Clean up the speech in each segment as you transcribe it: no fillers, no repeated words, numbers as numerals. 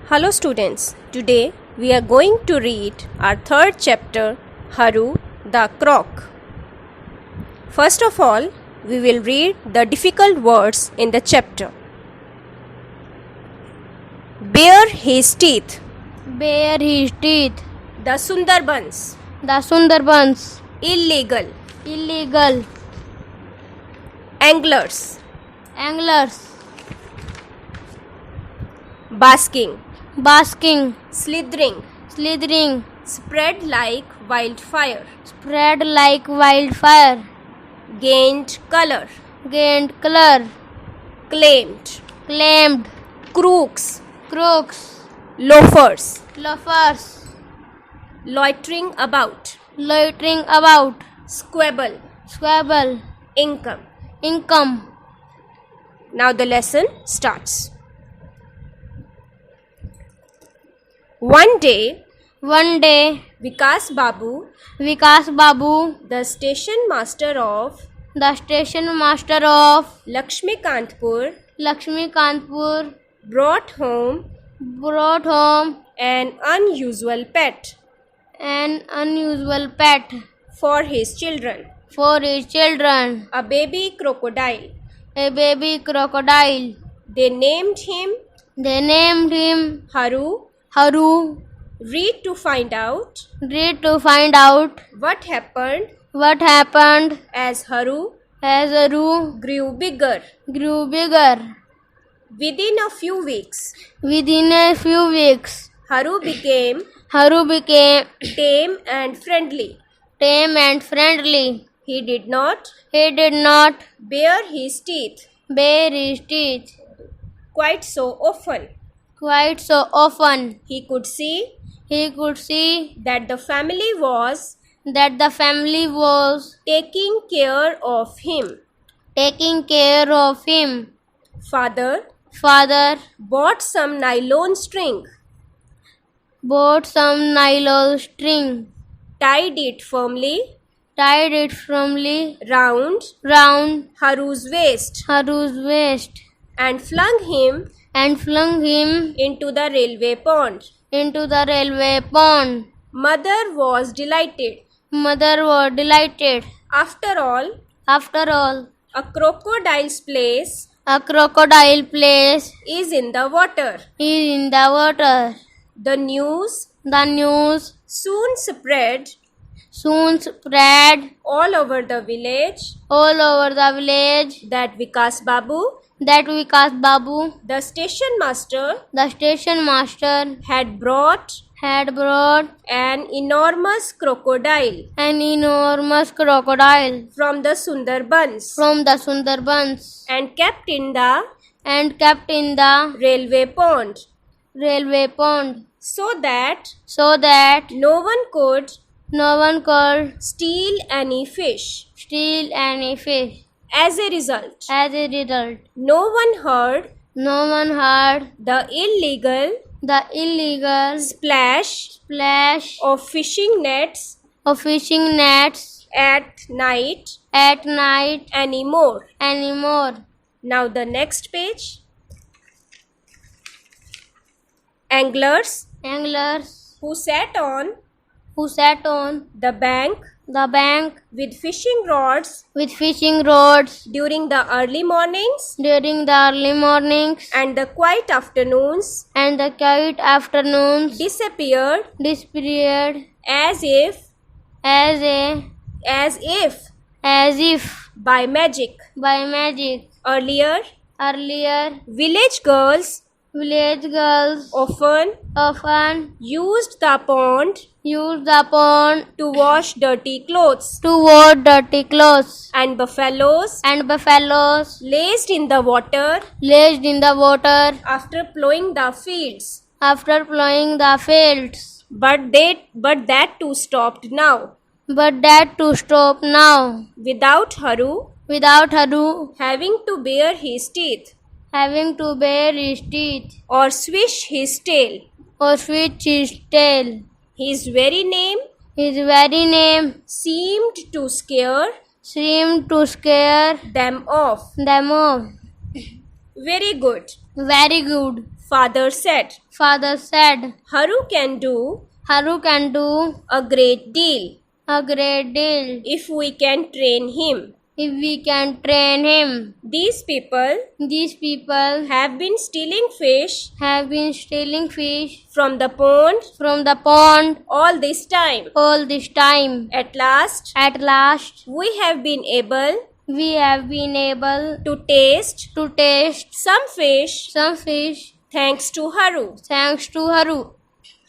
Hello students, today we are going to read our third chapter, Haru the Croc. First of all, we will read the difficult words in the chapter. Bare his teeth. Bare his teeth. The Sundarbans. The Sundarbans. Illegal. Illegal. Anglers. Anglers. Basking. Basking. Slithering. Slithering. Spread like wildfire. Spread like wildfire. Gained color. Gained color. Claimed. Claimed. Crooks. Crooks. Loafers. Loafers. Loitering about. Loitering about. Squabble. Squabble. Income. Income. Now the lesson starts. One day, Vikas Babu, the station master of Lakshmikantpur, brought home an unusual pet for his children, a baby crocodile. They named him Haru. Read to find out what happened as Haru grew bigger. Within a few weeks, Haru became tame and friendly. He did not bare his teeth quite so often. He could see that the family was taking care of him. Father bought some nylon string, tied it firmly round Haru's waist, and flung him into the railway pond. Mother was delighted. After all, a crocodile's place A crocodile place is in the water. is in the water. The news The news soon spread all over the village that Vikas Babu, the station master, had brought an enormous crocodile from the Sundarbans and kept in the railway pond so that no one could steal any fish. As a result, no one heard the illegal splash of fishing nets at night anymore. Now the next page. Anglers who sat on the bank with fishing rods during the early mornings and the quiet afternoons disappeared as if by magic. Earlier, village girls often used the pond to wash dirty clothes, and buffaloes laced in the water after plowing the fields. But that too stopped now. Without Haru having to bare his teeth or swish his tail. His very name seemed to scare them off. them off. Very good. Very good. Father said, Father said, Haru can do Haru can do a great deal a great deal if we can train him. if we can train him. These people These people have been stealing fish have been stealing fish from the pond from the pond all this time. all this time. At last, At last, we have been able we have been able to taste to taste some fish some fish thanks to Haru. thanks to Haru.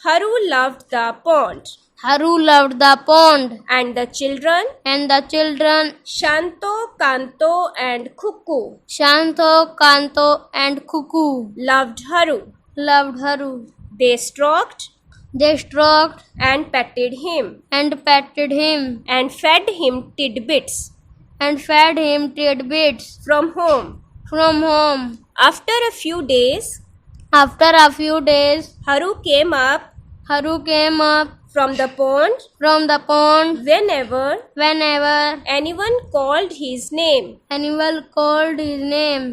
Haru loved the pond, Haru loved the pond, and the children and the children Shanto, Kanto, and Kuku Shanto, Kanto, and Kuku loved Haru. loved Haru. They stroked They stroked and petted him and petted him and fed him tidbits and fed him tidbits from home. from home. After a few days, After a few days, Haru came up Haru came up from the pond from the pond whenever whenever anyone called his name. anyone called his name.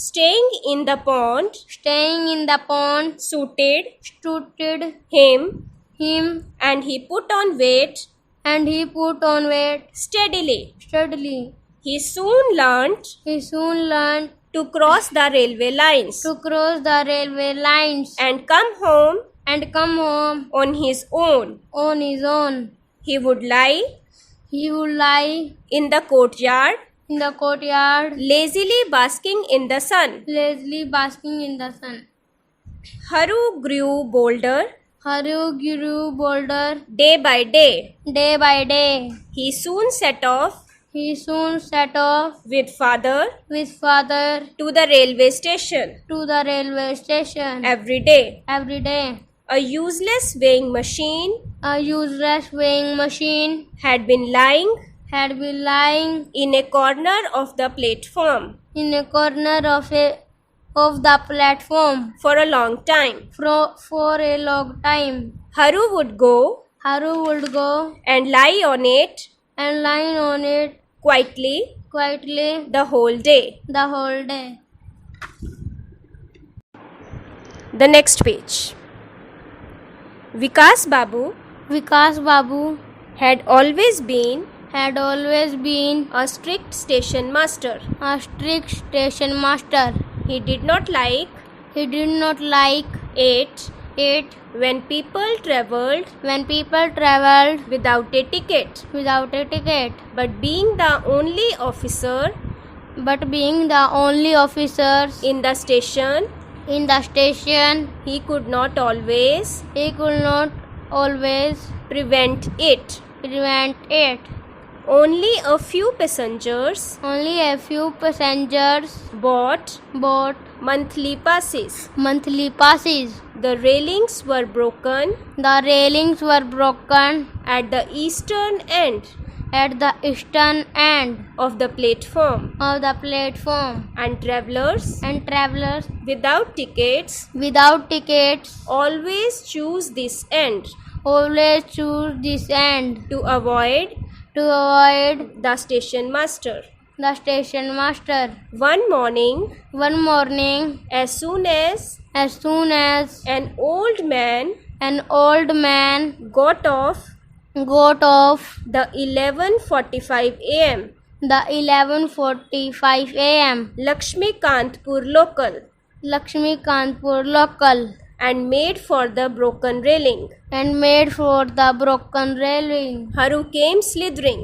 Staying in the pond Staying in the pond suited suited him, him, and he put on weight and he put on weight steadily. steadily. He soon learnt He soon learned to cross the railway lines to cross the railway lines and come home and come home on his own. on his own. He would lie He would lie in the courtyard, in the courtyard, lazily basking in the sun. lazily basking in the sun. Haru grew bolder Haru grew bolder day by day. day by day. He soon set off He soon set off with father with father to the railway station to the railway station every day. every day. A useless weighing machine A useless weighing machine had been lying had been lying in a corner of the platform in a corner of the platform for a long time. for a long time. Haru would go Haru would go and lie on it and lie on it quietly quietly the whole day. the whole day. The next page. Vikas Babu Vikas Babu had always been had always been a strict station master. a strict station master. He did not like He did not like it it when people traveled when people traveled without a ticket. without a ticket. But being the only officer But being the only officers in the station, in the station, he could not always he could not always prevent it. prevent it. Only a few passengers Only a few passengers bought bought monthly passes. monthly passes. The railings were broken The railings were broken at the eastern end at the eastern end of the platform, of the platform, and travelers and travelers without tickets without tickets always choose this end always choose this end to avoid to avoid the station master. the station master. One morning, One morning, as soon as as soon as an old man an old man got off got off the 11:45 a.m. the 11:45 a.m. Lakshmi Kantpur local Lakshmi Kanpur local and made for the broken railing. and made for the broken railing. Haru came slithering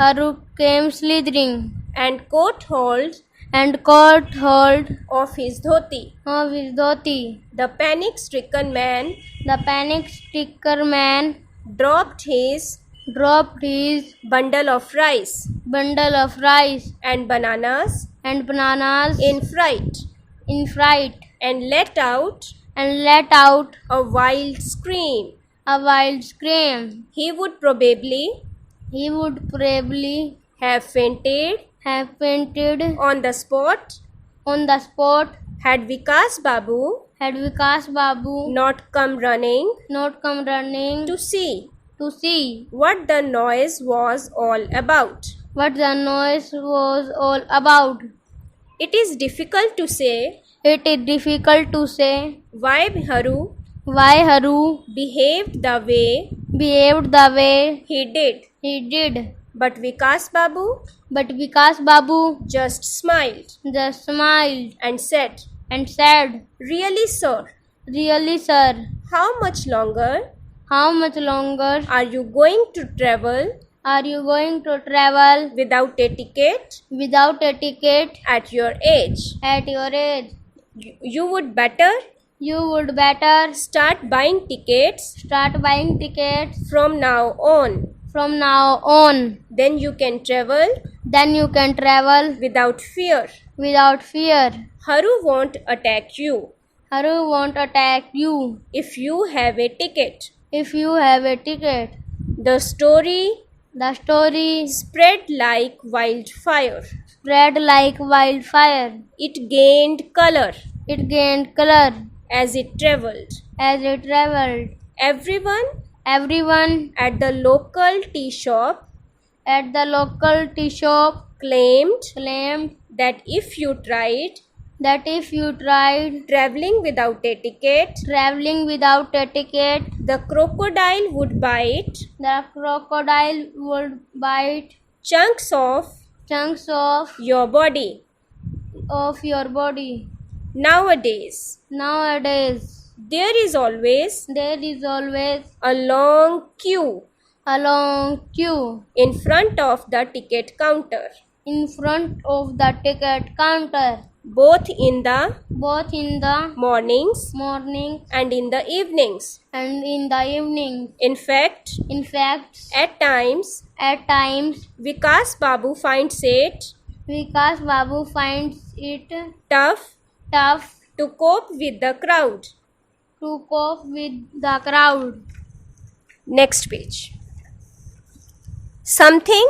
Haru came slithering and caught hold and caught hold of his dhoti. of his dhoti. The panic-stricken man The panic-stricken man dropped his dropped his bundle of rice bundle of rice and bananas and bananas in fright in fright and let out and let out a wild scream. a wild scream. He would probably He would probably have fainted have fainted on the spot on the spot had Vikas Babu had Vikas Babu not come running not come running to see to see what the noise was all about. what the noise was all about. It is difficult to say It is difficult to say why Haru why Haru behaved the way behaved the way he did. he did. But Vikas Babu But Vikas Babu just smiled just smiled and said, and said, "Really, sir, "Really, sir, how much longer how much longer are you going to travel are you going to travel without a ticket without a ticket at your age? at your age? You would better You would better start buying tickets start buying tickets from now on. from now on. Then you can travel Then you can travel without fear. without fear. Haru won't attack you Haru won't attack you if you have a ticket." if you have a ticket. The story The story spread like wildfire. spread like wildfire. It gained color It gained color as it traveled. as it traveled. Everyone Everyone at the local tea shop at the local tea shop claimed claimed that if you tried that if you tried traveling without a ticket, traveling without a ticket, the crocodile would bite the crocodile would bite chunks of chunks of your body. your body. Nowadays, there is always There is always a long queue a long queue in front of the ticket counter, in front of the ticket counter, both in the both in the mornings morning and in the evenings. and in the evening. In fact, In fact, at times, Vikas Babu finds it Vikas Babu finds it tough tough to cope with the crowd. to cope with the crowd. Next page. Something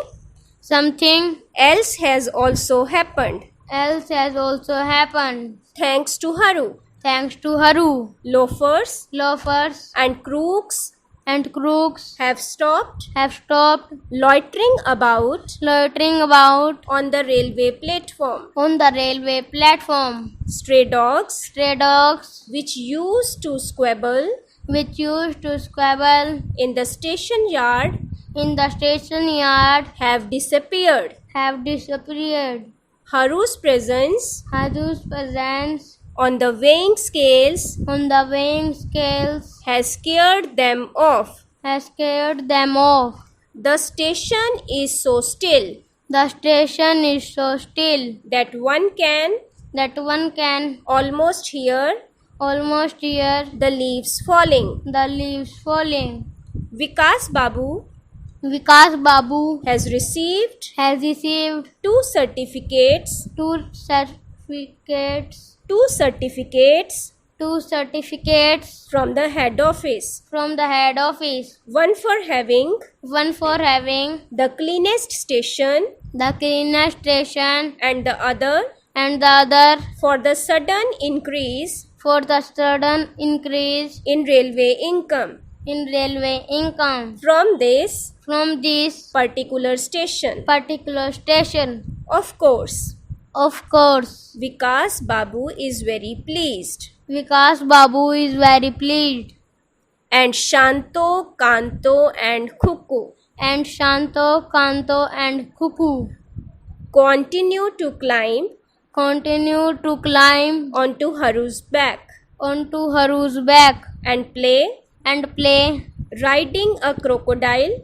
Something else has also happened else has also happened thanks to Haru. thanks to Haru. Loafers Loafers and crooks and crooks have stopped have stopped loitering about loitering about on the railway platform. on the railway platform. Stray dogs, Stray dogs which used to squabble which used to squabble in the station yard, in the station yard have disappeared. have disappeared. Haru's presence Haru's presence on the weighing scales on the weighing scales has scared them off. has scared them off. The station is so still The station is so still that one can almost hear the leaves falling. the leaves falling. Vikas Babu Vikas Babu has received has received two certificates two certificates from the head office. from the head office. One for having One for having the cleanest station the cleanest station and the other and the other for the sudden increase for the sudden increase in railway income in railway income from this from this particular station. particular station. Of course, Vikas Babu is very pleased, Vikas Babu is very pleased, and Shanto, Kanto and Kuku and Shanto, Kanto and Kuku continue to climb onto Haru's back and play riding a crocodile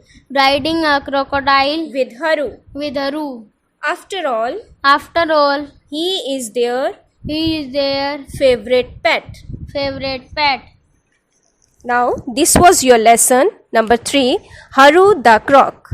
with Haru. After all, he is their favorite pet. Now, this was your lesson number 3, Haru the Croc.